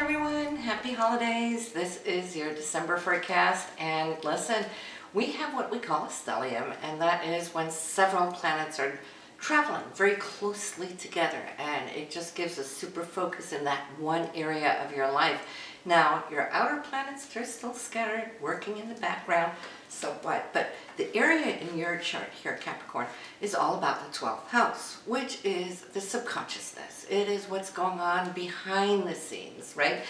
everyone, happy holidays. This is your December forecast, and listen, we have what we call a stellium, and that is when several planets are traveling very closely together, and it just gives a super focus in that one area of your life. Now, your outer planets, they're still scattered, working in the background, so what? But the area in your chart here, Capricorn, is all about the 12th house, which is the subconsciousness. It is what's going on behind the scenes, right?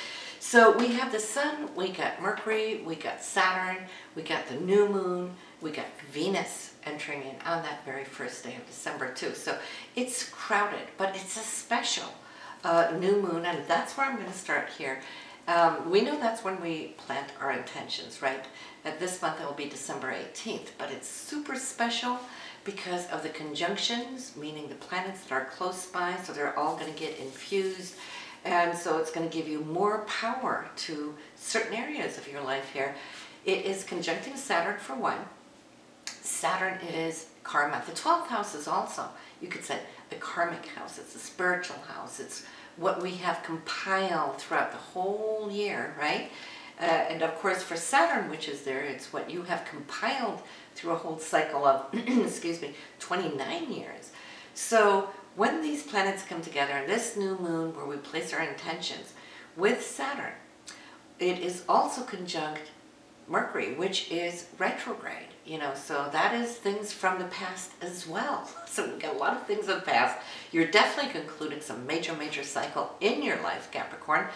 So we have the sun, we got Mercury, we got Saturn, we got the new moon, we got Venus entering in on that very first day of December too. So it's crowded, but it's a special new moon, and that's where I'm going to start here. We know that's when we plant our intentions, right? This month it will be December 18th, but it's super special because of the conjunctions, meaning the planets that are close by, so they're all going to get infused, and so it's going to give you more power to certain areas of your life here. It is conjuncting Saturn for one. Saturn is karma. The 12th house is also, you could say, the karmic house. It's the spiritual house. It's what we have compiled throughout the whole year, right? And of course for Saturn, which is there, it's what you have compiled through a whole cycle of, excuse me, 29 years. So when these planets come together in this new moon where we place our intentions with Saturn, it is also conjunct Mercury, which is retrograde, you know, so that is things from the past as well. So we've got a lot of things in the past. You're definitely concluding some major cycle in your life, Capricorn.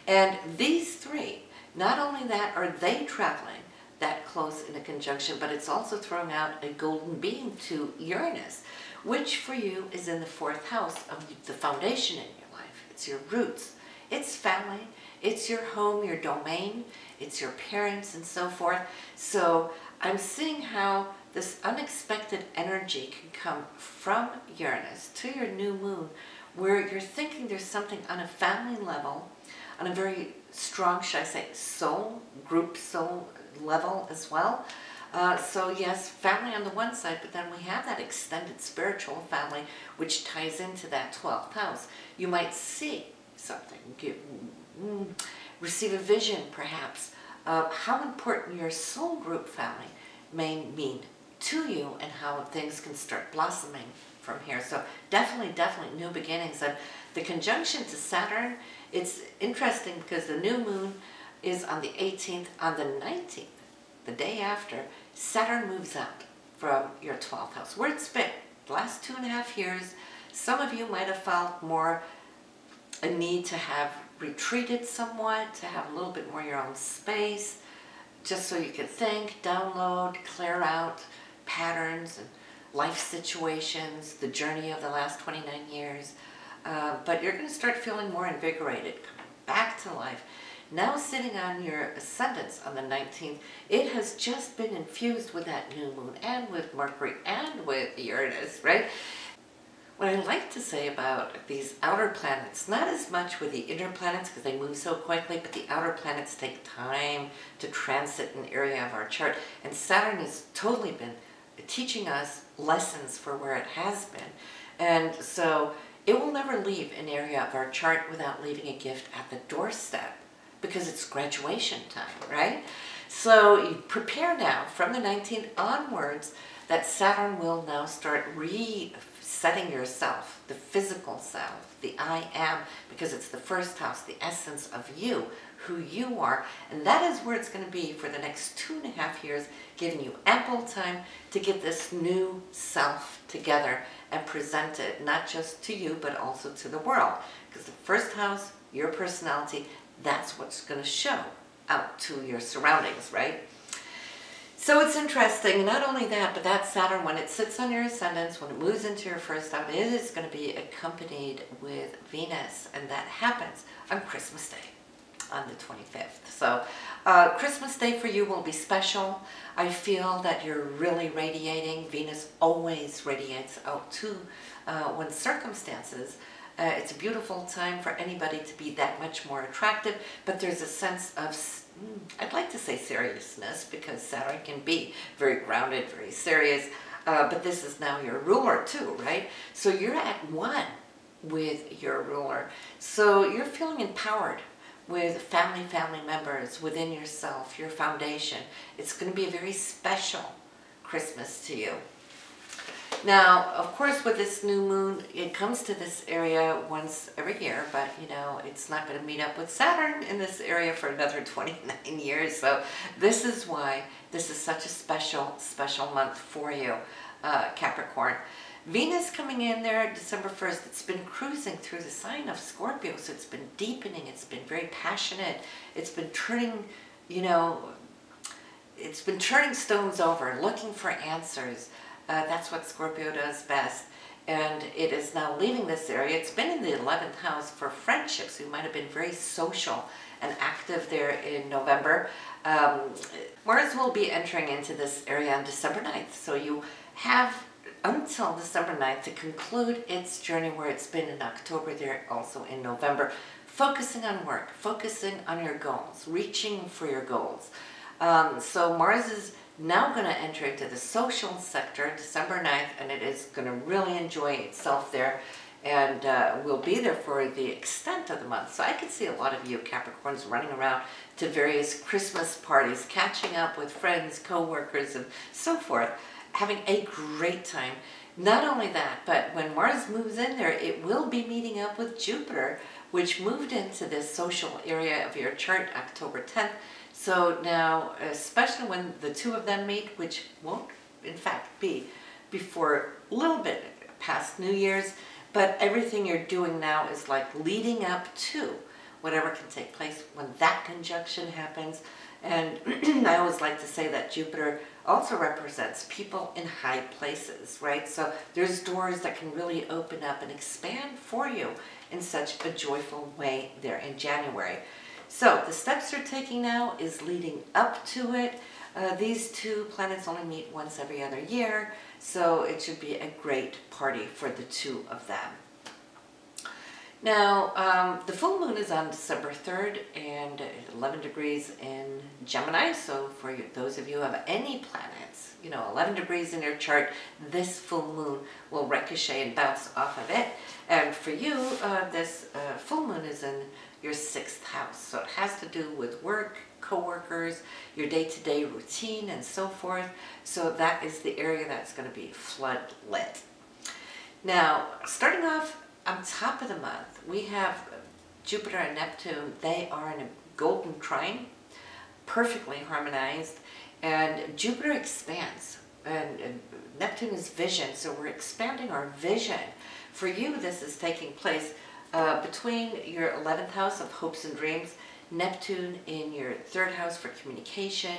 And these three, not only that are they traveling that close in a conjunction, but it's also throwing out a golden beam to Uranus, which for you is in the 4th house of the foundation in your life. It's your roots, it's family, it's your home, your domain, it's your parents and so forth. So I'm seeing how this unexpected energy can come from Uranus to your new moon, where you're thinking there's something on a family level, on a very strong, should I say, soul, group soul level as well. So yes, family on the one side, but then we have that extended spiritual family, which ties into that 12th house. You might see something, receive a vision perhaps of how important your soul group family may mean to you and how things can start blossoming from here. So definitely new beginnings. And the conjunction to Saturn, it's interesting because the new moon is on the 18th. On the 19th, the day after, Saturn moves out from your 12th house, where it's been the last 2.5 years. Some of you might have felt more a need to have retreated somewhat, to have a little bit more your own space, just so you could think, download, clear out patterns and life situations, the journey of the last 29 years. But you're going to start feeling more invigorated, coming back to life. Now sitting on your ascendants on the 19th, it has just been infused with that new moon and with Mercury and with Uranus, right? What I like to say about these outer planets, not as much with the inner planets because they move so quickly, but the outer planets take time to transit an area of our chart. And Saturn has totally been teaching us lessons for where it has been. And so it will never leave an area of our chart without leaving a gift at the doorstep, because it's graduation time, right? So you prepare now from the 19th onwards that Saturn will now start resetting yourself, the physical self, the I am, because it's the 1st house, the essence of you, who you are. And that is where it's going to be for the next 2.5 years, giving you ample time to get this new self together and present it not just to you, but also to the world. Because the 1st house, your personality, that's what's going to show out to your surroundings, right? So it's interesting, not only that, but that Saturn, when it sits on your ascendants, when it moves into your 1st house, it is going to be accompanied with Venus, and that happens on Christmas Day, on the 25th. So Christmas Day for you will be special. I feel that you're really radiating. Venus always radiates out too when circumstances. It's a beautiful time for anybody to be that much more attractive, but there's a sense of, I'd like to say seriousness, because Saturn can be very grounded, very serious, but this is now your ruler too, right? So you're at one with your ruler. So you're feeling empowered with family members, within yourself, your foundation. It's going to be a very special Christmas to you. Now, of course, with this new moon, it comes to this area once every year, but you know, it's not going to meet up with Saturn in this area for another 29 years. So this is why this is such a special month for you, Capricorn. Venus coming in there December 1st, it's been cruising through the sign of Scorpio, so it's been deepening, it's been very passionate, it's been turning, you know, it's been turning stones over, looking for answers. That's what Scorpio does best. And it is now leaving this area. It's been in the 11th house for friendships. You might have been very social and active there in November. Mars will be entering into this area on December 9th. So you have until December 9th to conclude its journey where it's been in October there, also in November, focusing on work, focusing on your goals, reaching for your goals. So Mars is now going to enter into the social sector December 9th, and it is going to really enjoy itself there, and will be there for the extent of the month. So I can see a lot of you Capricorns running around to various Christmas parties, catching up with friends, co-workers, and so forth, having a great time. Not only that, but when Mars moves in there, it will be meeting up with Jupiter, which moved into this social area of your chart October 10th. So now, especially when the two of them meet, which won't in fact be before a little bit past New Year's, but everything you're doing now is like leading up to whatever can take place when that conjunction happens. And I always like to say that Jupiter also represents people in high places, right? So there's doors that can really open up and expand for you in such a joyful way there in January. So the steps you're taking now is leading up to it. These two planets only meet once every other year, so it should be a great party for the two of them. Now, the full moon is on December 3rd and 11 degrees in Gemini, so for those of you who have any planets, you know, 11 degrees in your chart, this full moon will ricochet and bounce off of it. And for you, this full moon is in your 6th house, so it has to do with work, co-workers, your day-to-day routine, and so forth. So that is the area that's going to be flood lit. Now, starting off on top of the month, we have Jupiter and Neptune. They are in a golden trine, perfectly harmonized, and Jupiter expands, and Neptune is vision, so we're expanding our vision. For you, this is taking place between your 11th house of hopes and dreams, Neptune in your 3rd house for communication,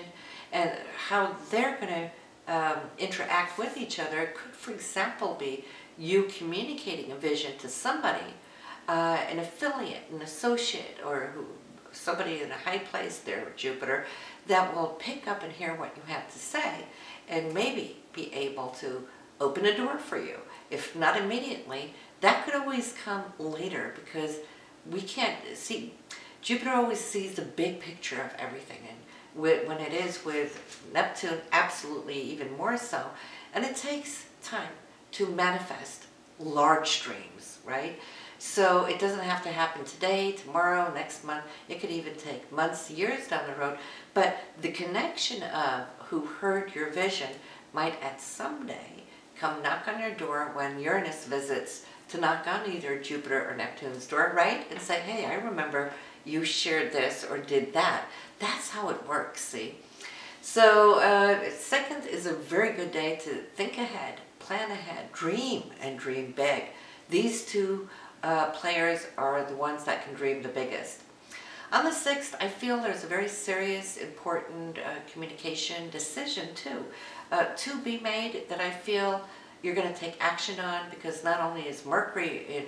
and how they're going to interact with each other could, for example, be you communicating a vision to somebody, an affiliate, an associate, or somebody in a high place there with Jupiter, that will pick up and hear what you have to say and maybe be able to open a door for you. If not immediately, that could always come later, because we can't see. Jupiter always sees the big picture of everything, and when it is with Neptune, absolutely even more so. And it takes time to manifest large dreams, right? So it doesn't have to happen today, tomorrow, next month. It could even take months, years down the road. But the connection of who heard your vision might at some day come knock on your door when Uranus visits to knock on either Jupiter or Neptune's door, right? And say, hey, I remember you shared this or did that. That's how it works, see? So 2nd is a very good day to think ahead, plan ahead, dream, and dream big. These two players are the ones that can dream the biggest. On the 6th, I feel there's a very serious, important communication decision too, to be made, that I feel you're going to take action on, because not only is Mercury in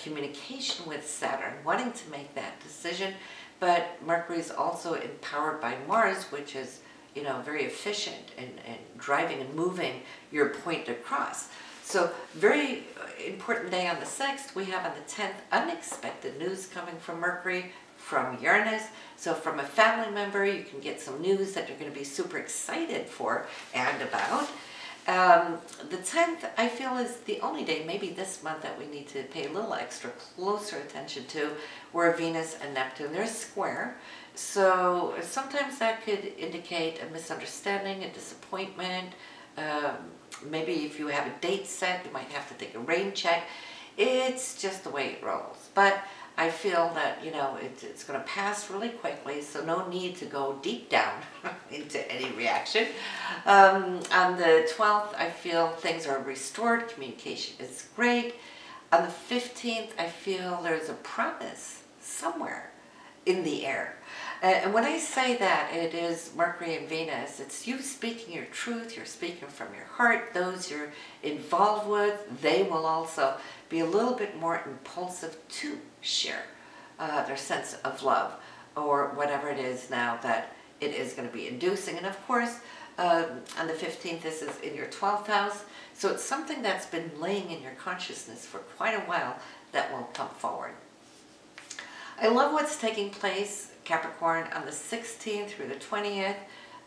communication with Saturn, wanting to make that decision, but Mercury is also empowered by Mars, which is, you know, very efficient in driving and moving your point across. So very important day on the 6th. We have on the 10th, unexpected news coming from Mercury, from Uranus. So from a family member, you can get some news that you're going to be super excited for and about. The 10th, I feel, is the only day, maybe this month, that we need to pay a little extra closer attention to, where Venus and Neptune, they're square. So sometimes that could indicate a misunderstanding, a disappointment. Maybe if you have a date set, you might have to take a rain check. It's just the way it rolls. But I feel that, you know, it's going to pass really quickly, so no need to go deep down into any reaction. On the 12th, I feel things are restored, communication is great. On the 15th, I feel there's a promise somewhere in the air. And when I say that, it is Mercury and Venus. It's you speaking your truth, you're speaking from your heart. Those you're involved with, they will also be a little bit more impulsive to share their sense of love, or whatever it is now that it is going to be inducing. And of course, on the 15th, this is in your 12th house, so it's something that's been laying in your consciousness for quite a while that will come forward. I love what's taking place, Capricorn, on the 16th through the 20th,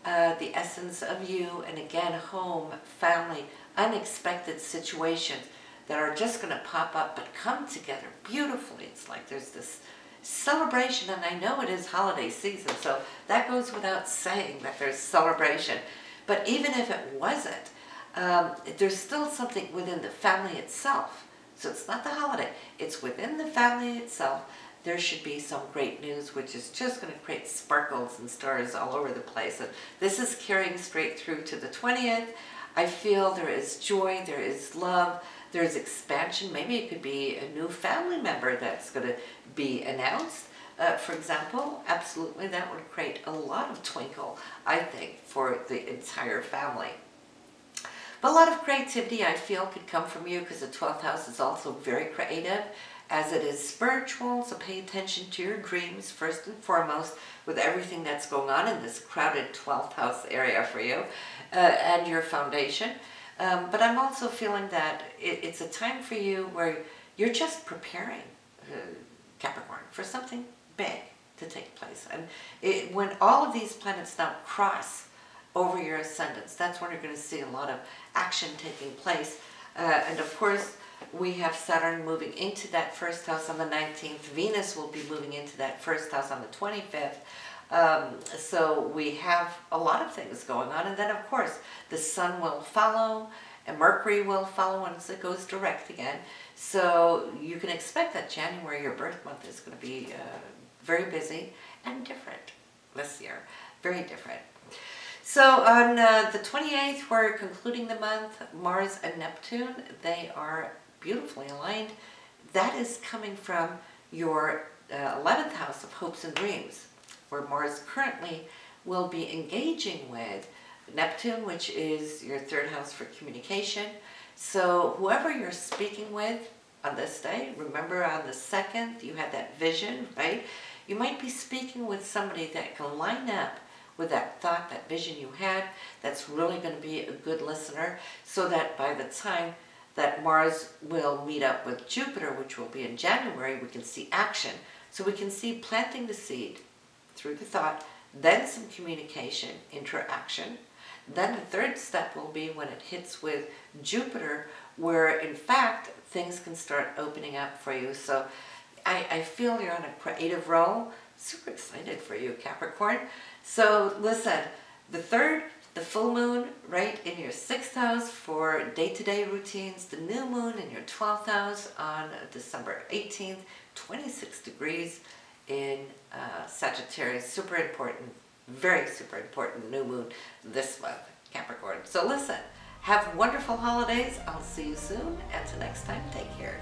the essence of you, and again, home, family, unexpected situations that are just going to pop up but come together beautifully. It's like there's this celebration, and I know it is holiday season, so that goes without saying that there's celebration. But even if it wasn't, there's still something within the family itself. So it's not the holiday, it's within the family itself. There should be some great news, which is just going to create sparkles and stars all over the place. And this is carrying straight through to the 20th. I feel there is joy, there is love, there's expansion. Maybe it could be a new family member that's going to be announced. For example, absolutely, that would create a lot of twinkle, I think, for the entire family. But a lot of creativity, I feel, could come from you, because the 12th house is also very creative, as it is spiritual, so pay attention to your dreams first and foremost, with everything that's going on in this crowded 12th house area for you, and your foundation. But I'm also feeling that it's a time for you where you're just preparing, Capricorn, for something big to take place. And when all of these planets now cross over your ascendants, that's when you're going to see a lot of action taking place. And of course, we have Saturn moving into that first house on the 19th. Venus will be moving into that first house on the 25th. So we have a lot of things going on. And then, of course, the Sun will follow, and Mercury will follow once it goes direct again. So you can expect that January, your birth month, is going to be very busy and different this year. Very different. So on the 28th, we're concluding the month. Mars and Neptune, they are beautifully aligned. That is coming from your 11th house of hopes and dreams, where Mars currently will be engaging with Neptune, which is your 3rd house for communication. So whoever you're speaking with on this day, remember on the 2nd, you had that vision, right? You might be speaking with somebody that can line up with that thought, that vision you had, that's really going to be a good listener, so that by the time that Mars will meet up with Jupiter, which will be in January, we can see action. So we can see planting the seed through the thought, then some communication, interaction. Then the 3rd step will be when it hits with Jupiter, where in fact things can start opening up for you. So I feel you're on a creative roll. Super excited for you, Capricorn. So listen, the 3rd, the full moon right in your 6th house for day-to-day routines, the new moon in your 12th house on December 18th, 26 degrees in Sagittarius. Super important, very super important new moon this month, Capricorn. So listen, have wonderful holidays. I'll see you soon. Until next time, take care.